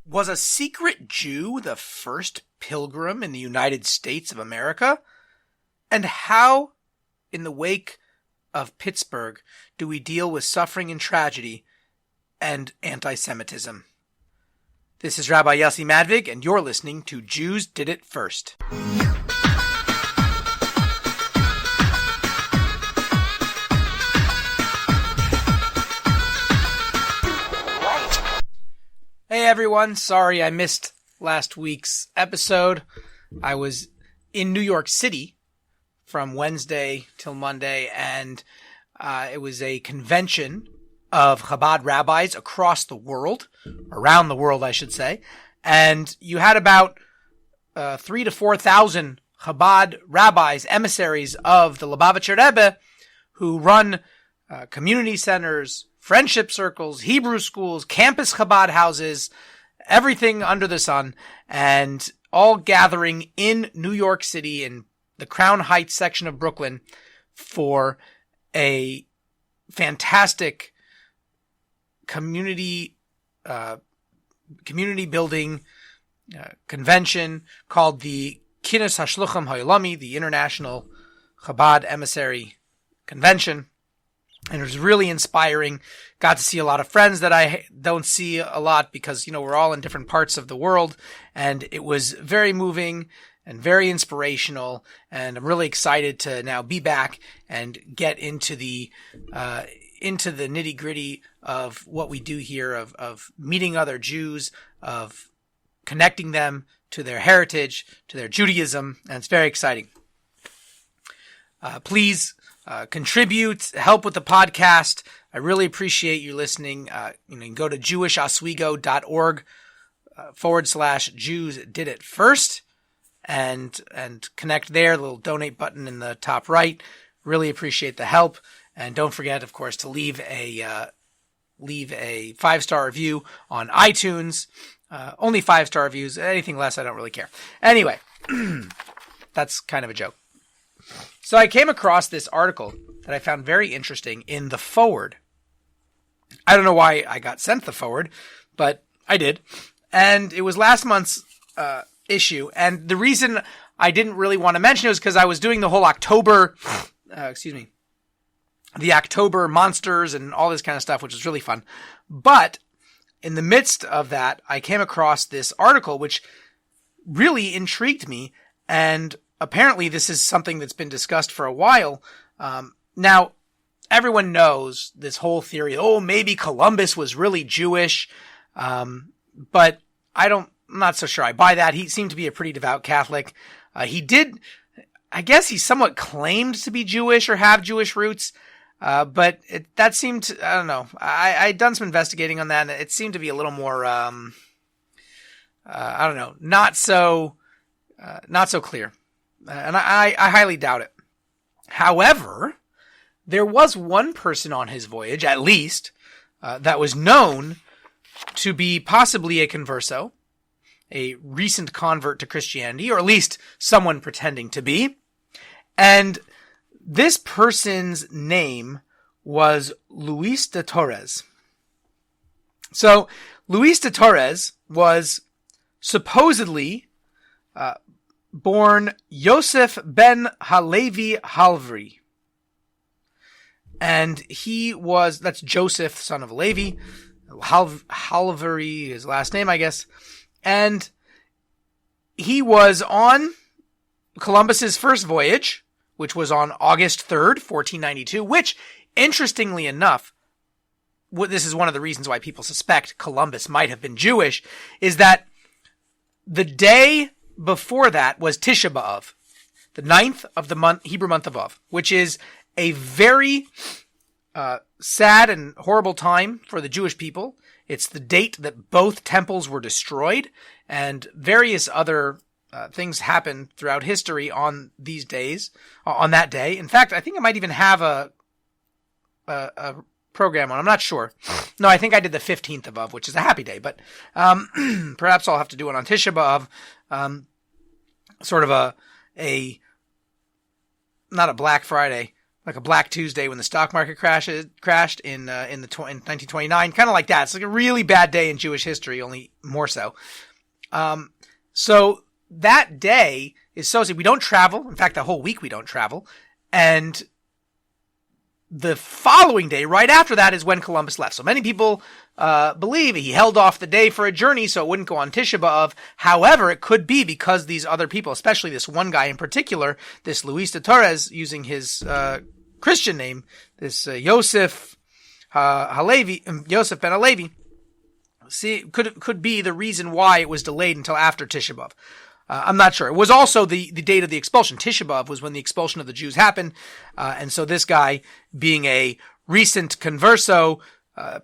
Was a secret Jew the first pilgrim in the United States of America? And how, in the wake of Pittsburgh, do we deal with suffering and tragedy and anti-Semitism? This is Rabbi Yossi Madvig, and you're listening to Jews Did It First. Hey everyone, sorry I missed last week's episode. I was in New York City from Wednesday till Monday, and it was a convention of Chabad rabbis across the world, around the world I should say, and you had about 3,000 to 4,000 Chabad rabbis, emissaries of the Lubavitcher Rebbe, who run community centers, friendship circles, Hebrew schools, campus Chabad houses, everything under the sun, and all gathering in New York City in the Crown Heights section of Brooklyn for a fantastic community building convention called the Kinus HaShluchim HaOlami, the International Chabad Emissary Convention. And it was really inspiring. Got to see a lot of friends that I don't see a lot because, we're all in different parts of the world. And it was very moving and very inspirational. And I'm really excited to now be back and get into the nitty gritty of what we do here, of meeting other Jews, of connecting them to their heritage, to their Judaism. And it's very exciting. Please contribute, help with the podcast. I really appreciate you listening. You can go to jewishoswego.org /Jews Did It First and connect there. The little donate button in the top right. Really appreciate the help. And don't forget, of course, to leave a 5-star review on iTunes. Only 5-star reviews. Anything less, I don't really care. Anyway, that's kind of a joke. So I came across this article that I found very interesting in the forward. I don't know why I got sent the forward, but I did. And it was last month's issue. And the reason I didn't really want to mention it was because I was doing the whole October, the October monsters and all this kind of stuff, which was really fun. But in the midst of that, I came across this article, which really intrigued me. And apparently this is something that's been discussed for a while. Now, everyone knows this whole theory, maybe Columbus was really Jewish. But I'm not so sure I buy that. He seemed to be a pretty devout Catholic. I guess he somewhat claimed to be Jewish or have Jewish roots. But that seemed, I don't know. I'd done some investigating on that, and it seemed to be a little more, I don't know, not so clear. And I highly doubt it. However, there was one person on his voyage, at least, that was known to be possibly a converso, a recent convert to Christianity, or at least someone pretending to be. And this person's name was Luis de Torres. So, Luis de Torres was supposedly born Yosef ben Halevi Halvri. And that's Joseph, son of Levi. Halvri, his last name, I guess. And he was on Columbus's first voyage, which was on August 3rd, 1492, which, interestingly enough, this is one of the reasons why people suspect Columbus might have been Jewish, is that the day before that was Tisha B'Av, the 9th of the month, Hebrew month of Av, which is a very sad and horrible time for the Jewish people. It's the date that both temples were destroyed, and various other things happened throughout history on these days, on that day. In fact, I think I might even have a program on. I'm not sure. No, I think I did the 15th of Av, which is a happy day, but perhaps I'll have to do it on Tisha B'Av. Sort of a not a Black Friday, like a Black Tuesday when the stock market crashed in 1929, kind of like that. It's like a really bad day in Jewish history, only more so. So that day is associated. We don't travel. In fact, the whole week we don't travel. And the following day, right after that, is when Columbus left. So many people believe he held off the day for a journey so it wouldn't go on Tisha B'Av. However, it could be because these other people, especially this one guy in particular, this Luis de Torres, using his Christian name, this Yosef Yosef ben Halevi, could be the reason why it was delayed until after Tisha B'Av. I'm not sure. It was also the date of the expulsion. Tisha B'Av was when the expulsion of the Jews happened. And so this guy, being a recent converso,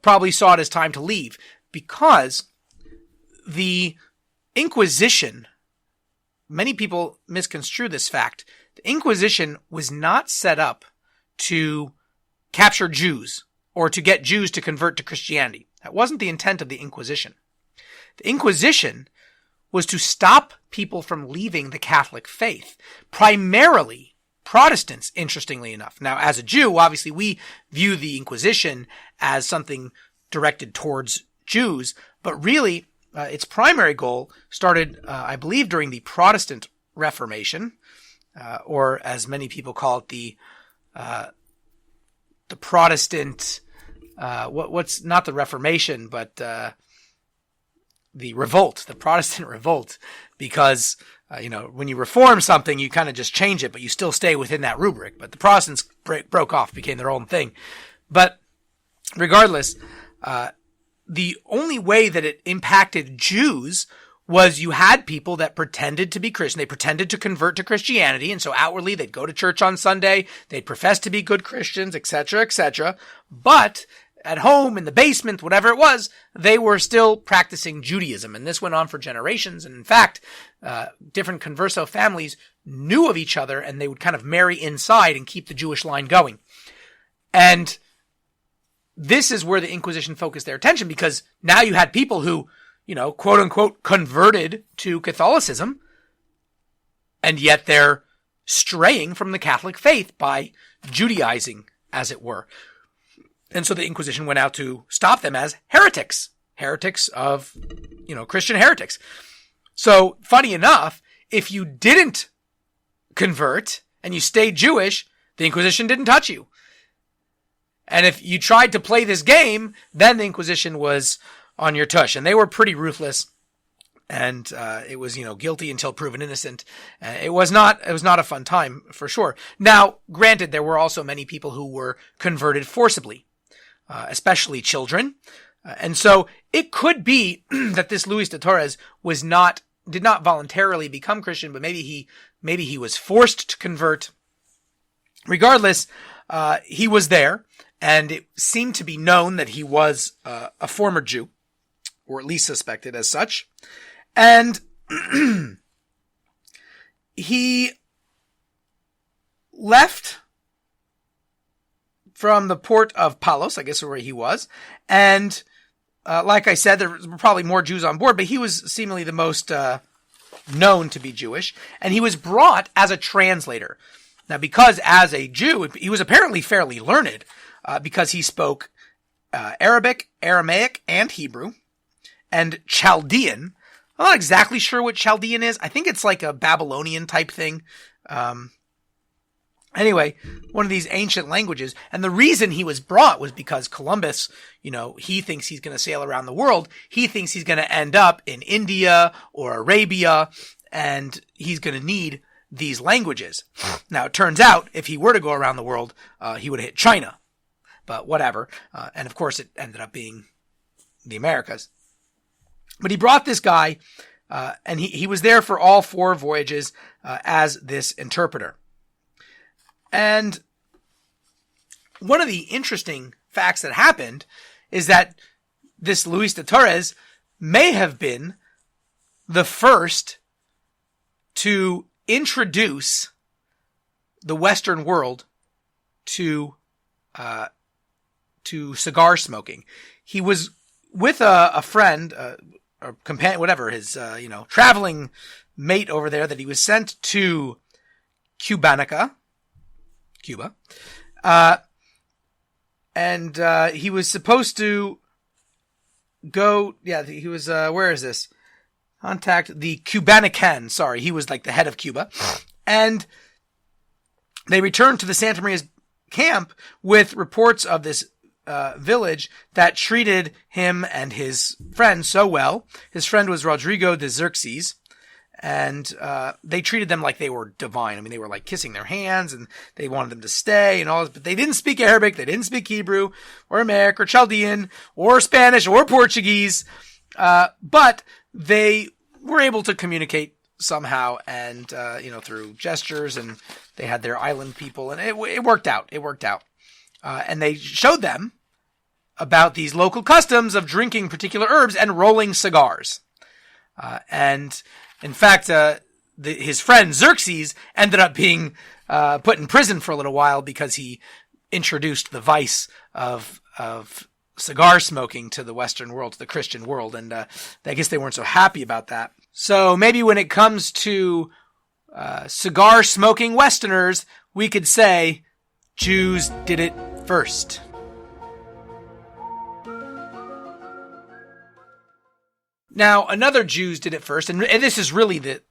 probably saw it as time to leave, because the Inquisition, many people misconstrue this fact. The Inquisition was not set up to capture Jews or to get Jews to convert to Christianity. That wasn't the intent of the Inquisition. The Inquisition was to stop people from leaving the Catholic faith, primarily Protestants, interestingly enough. Now, as a Jew, obviously we view the Inquisition as something directed towards Jews, but really its primary goal started, I believe, during the Protestant Reformation, or as many people call it, the Protestant, what's not the Reformation, but the revolt, the Protestant revolt, because, when you reform something, you kind of just change it, but you still stay within that rubric. But the Protestants broke off, became their own thing. But regardless, the only way that it impacted Jews was you had people that pretended to be Christian. They pretended to convert to Christianity. And so outwardly, they'd go to church on Sunday. They'd profess to be good Christians, etc., etc. But at home, in the basement, whatever it was, they were still practicing Judaism. And this went on for generations. And in fact, different converso families knew of each other, and they would kind of marry inside and keep the Jewish line going. And this is where the Inquisition focused their attention, because now you had people who, quote unquote, converted to Catholicism, and yet they're straying from the Catholic faith by Judaizing, as it were. And so the Inquisition went out to stop them as heretics of, Christian heretics. So funny enough, if you didn't convert and you stayed Jewish, the Inquisition didn't touch you. And if you tried to play this game, then the Inquisition was on your tush. And they were pretty ruthless. And it was, guilty until proven innocent. It was not a fun time, for sure. Now, granted, there were also many people who were converted forcibly. Especially children. And so it could be that this Luis de Torres did not voluntarily become Christian, but maybe he was forced to convert. Regardless, he was there, and it seemed to be known that he was a former Jew, or at least suspected as such. And he left from the port of Palos, I guess where he was. And like I said, there were probably more Jews on board, but he was seemingly the most known to be Jewish. And he was brought as a translator. Now, because as a Jew, he was apparently fairly learned, because he spoke Arabic, Aramaic, and Hebrew, and Chaldean. I'm not exactly sure what Chaldean is. I think it's like a Babylonian type thing. Anyway, one of these ancient languages. And the reason he was brought was because Columbus, he thinks he's going to sail around the world. He thinks he's going to end up in India or Arabia, and he's going to need these languages. Now, it turns out, if he were to go around the world, he would have hit China. But whatever. And of course, it ended up being the Americas. But he brought this guy, and he was there for all 4 voyages as this interpreter. And one of the interesting facts that happened is that this Luis de Torres may have been the first to introduce the Western world to cigar smoking. He was with a friend, or companion, whatever, his traveling mate over there, that he was sent to Cuba, And he was supposed to go, he was, where is this? Contact the Cubanican. Sorry, he was like the head of Cuba. And they returned to the Santa Maria's camp with reports of this village that treated him and his friend so well. His friend was Rodrigo de Xerxes, and they treated them like they were divine. I mean, they were like kissing their hands, and they wanted them to stay and all this, but they didn't speak Arabic, they didn't speak Hebrew, or Aramaic, or Chaldean, or Spanish, or Portuguese, but they were able to communicate somehow, and through gestures, and they had their island people, and it worked out. It worked out. And they showed them about these local customs of drinking particular herbs and rolling cigars. And in fact, his friend Xerxes ended up being put in prison for a little while because he introduced the vice of cigar smoking to the Western world, to the Christian world. And I guess they weren't so happy about that. So maybe when it comes to cigar smoking Westerners, we could say Jews did it first. Now, another Jews did it first, and this is really the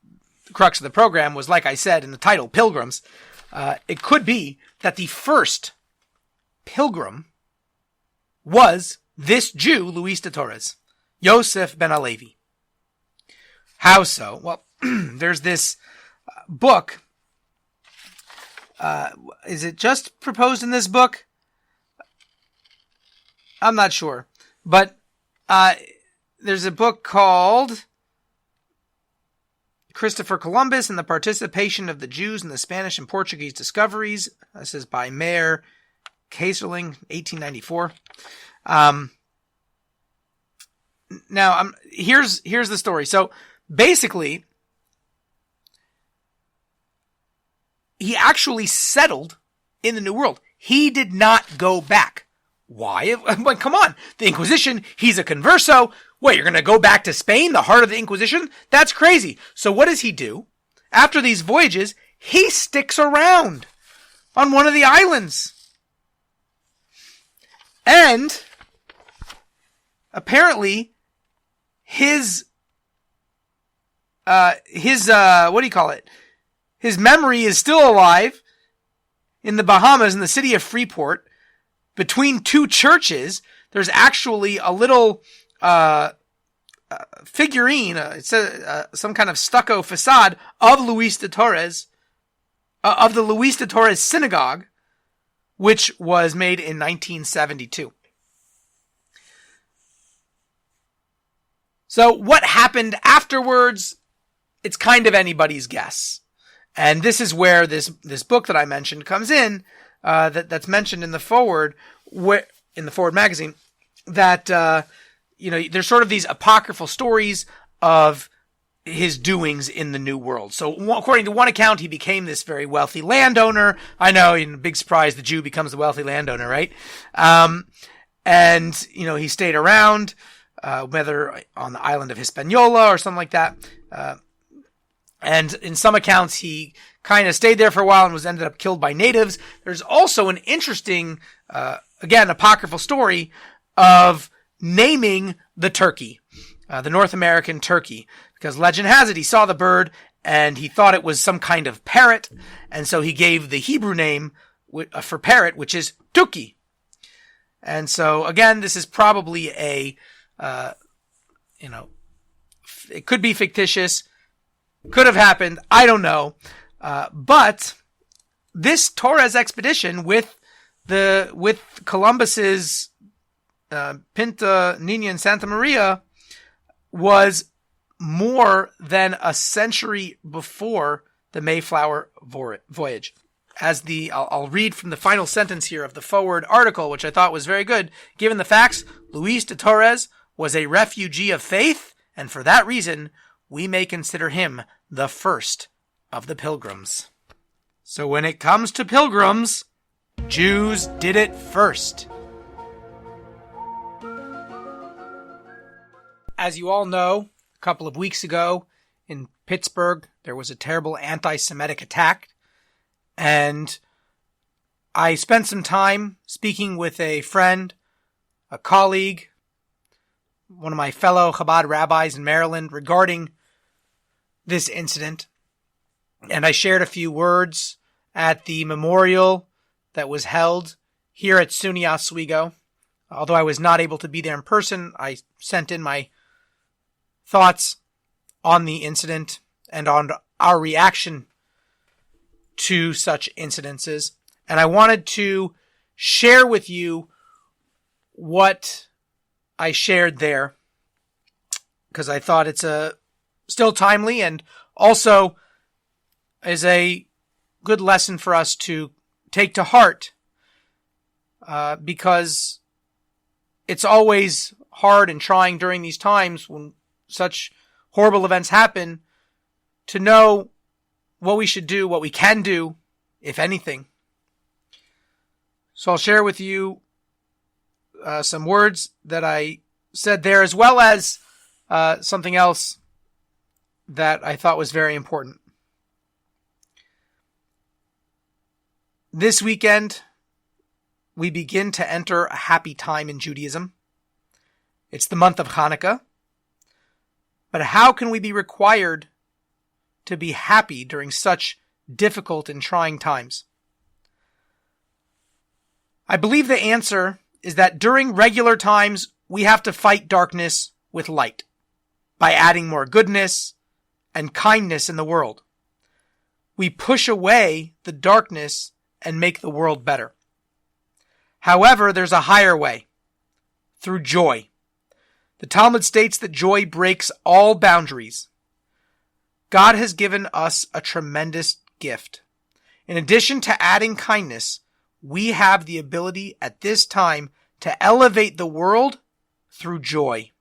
crux of the program, was, like I said in the title, Pilgrims. It could be that the first pilgrim was this Jew, Luis de Torres, Yosef ben Alevi. How so? Well, there's this book. Is it just proposed in this book? I'm not sure. But there's a book called Christopher Columbus and the Participation of the Jews in the Spanish and Portuguese Discoveries. This is by Mayer Kaiserling, 1894. Now, here's the story. So basically, he actually settled in the New World. He did not go back. Why? But come on. The Inquisition, he's a converso. What, you're going to go back to Spain, the heart of the Inquisition? That's crazy. So what does he do? After these voyages, he sticks around on one of the islands. And apparently his what do you call it? His memory is still alive in the Bahamas, in the city of Freeport. Between two churches, there's actually a little figurine, it's some kind of stucco facade of Luis de Torres, of the Luis de Torres synagogue, which was made in 1972. So what happened afterwards? It's kind of anybody's guess. And this is where this book that I mentioned comes in, that's mentioned in the forward, in the Forward magazine, that, there's sort of these apocryphal stories of his doings in the New World. So according to one account, he became this very wealthy landowner. I know, big surprise, the Jew becomes the wealthy landowner, right? And he stayed around, whether on the island of Hispaniola or something like that. And in some accounts, he kind of stayed there for a while and was ended up killed by natives. There's also an interesting, again, apocryphal story of naming the turkey, the North American turkey, because legend has it he saw the bird and he thought it was some kind of parrot, and so he gave the Hebrew name for parrot, which is Tuki. And so again, this is probably it could be fictitious, could have happened, I don't know, but this Torres expedition with Columbus's Pinta, Nina, and Santa Maria was more than a century before the Mayflower voyage. I'll read from the final sentence here of the forward article, which I thought was very good. Given the facts, Luis de Torres was a refugee of faith, and for that reason, we may consider him the first of the Pilgrims. So when it comes to pilgrims, Jews did it first. As you all know, a couple of weeks ago in Pittsburgh, there was a terrible anti-Semitic attack. And I spent some time speaking with a friend, a colleague, one of my fellow Chabad rabbis in Maryland regarding this incident. And I shared a few words at the memorial that was held here at SUNY Oswego. Although I was not able to be there in person, I sent in my thoughts on the incident and on our reaction to such incidences. And I wanted to share with you what I shared there, because I thought it's still timely and also is a good lesson for us to take to heart, because it's always hard and trying during these times when such horrible events happen to know what we should do, what we can do, if anything. So I'll share with you some words that I said there, as well as something else that I thought was very important. This weekend, we begin to enter a happy time in Judaism. It's the month of Hanukkah. But how can we be required to be happy during such difficult and trying times? I believe the answer is that during regular times, we have to fight darkness with light by adding more goodness and kindness in the world. We push away the darkness and make the world better. However, there's a higher way, through joy. The Talmud states that joy breaks all boundaries. God has given us a tremendous gift. In addition to adding kindness, we have the ability at this time to elevate the world through joy.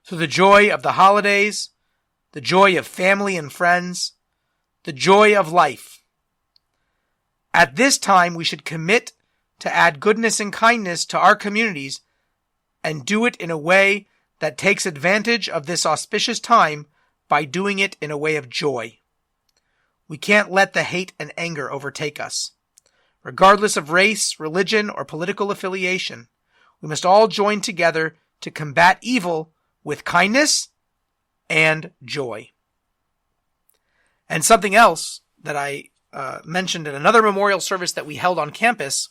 Through the joy of the holidays, the joy of family and friends, the joy of life. At this time, we should commit to add goodness and kindness to our communities and do it in a way that takes advantage of this auspicious time by doing it in a way of joy. We can't let the hate and anger overtake us. Regardless of race, religion, or political affiliation, we must all join together to combat evil with kindness and joy. And something else that I mentioned in another memorial service that we held on campus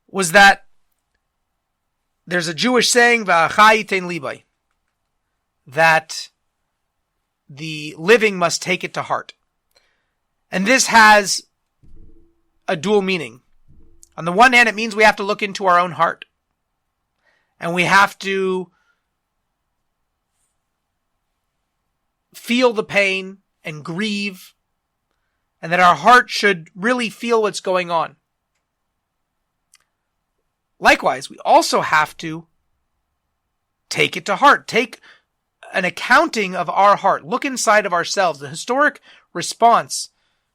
was that there's a Jewish saying, "V'achai tein libai," that the living must take it to heart. And this has a dual meaning. On the one hand, it means we have to look into our own heart. And we have to feel the pain and grieve, and that our heart should really feel what's going on. Likewise, we also have to take it to heart. Take an accounting of our heart. Look inside of ourselves. The historic response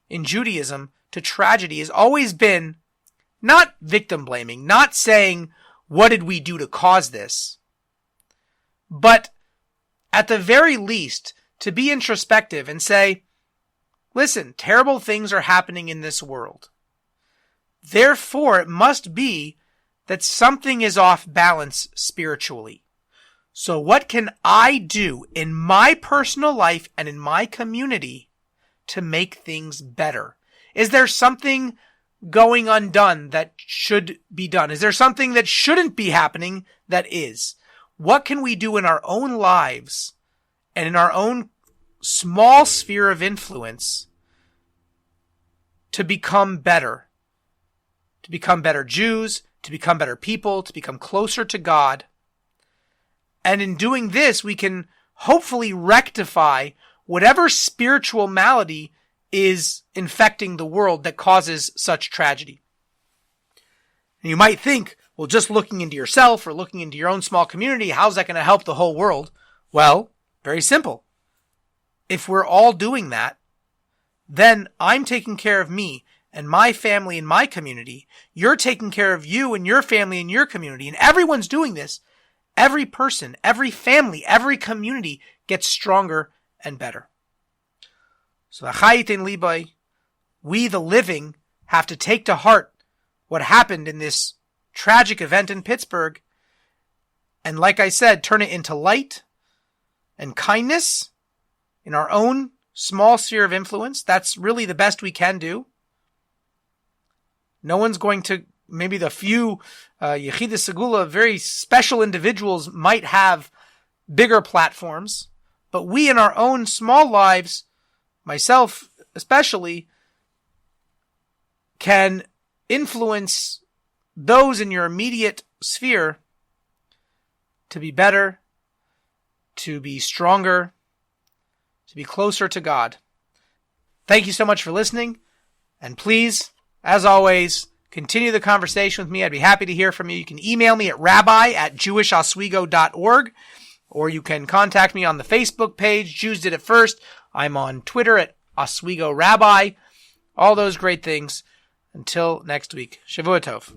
in Judaism to tragedy has always been not victim blaming, not saying, what did we do to cause this? But at the very least, to be introspective and say, listen, terrible things are happening in this world. Therefore, it must be that something is off balance spiritually. So what can I do in my personal life and in my community to make things better? Is there something going undone that should be done? Is there something that shouldn't be happening that is? What can we do in our own lives and in our own small sphere of influence to become better? To become better Jews, to become better people, to become closer to God. And in doing this, we can hopefully rectify whatever spiritual malady is infecting the world that causes such tragedy. And you might think, well, just looking into yourself or looking into your own small community, how's that going to help the whole world? Well, very simple. If we're all doing that, then I'm taking care of me and my family and my community. You're taking care of you and your family and your community. And everyone's doing this. Every person, every family, every community gets stronger and better. So, we the living have to take to heart what happened in this tragic event in Pittsburgh, and like I said, turn it into light and kindness in our own small sphere of influence. That's really the best we can do. No one's going to, maybe the few Yechida Segula, very special individuals might have bigger platforms, but we in our own small lives, myself especially, can influence those in your immediate sphere to be better, to be stronger, to be closer to God. Thank you so much for listening, and please, as always, continue the conversation with me. I'd be happy to hear from you. You can email me at rabbi@jewishoswego.org, or you can contact me on the Facebook page, Jews Did It First. I'm on Twitter at Oswego Rabbi. All those great things. Until next week, Shavua Tov.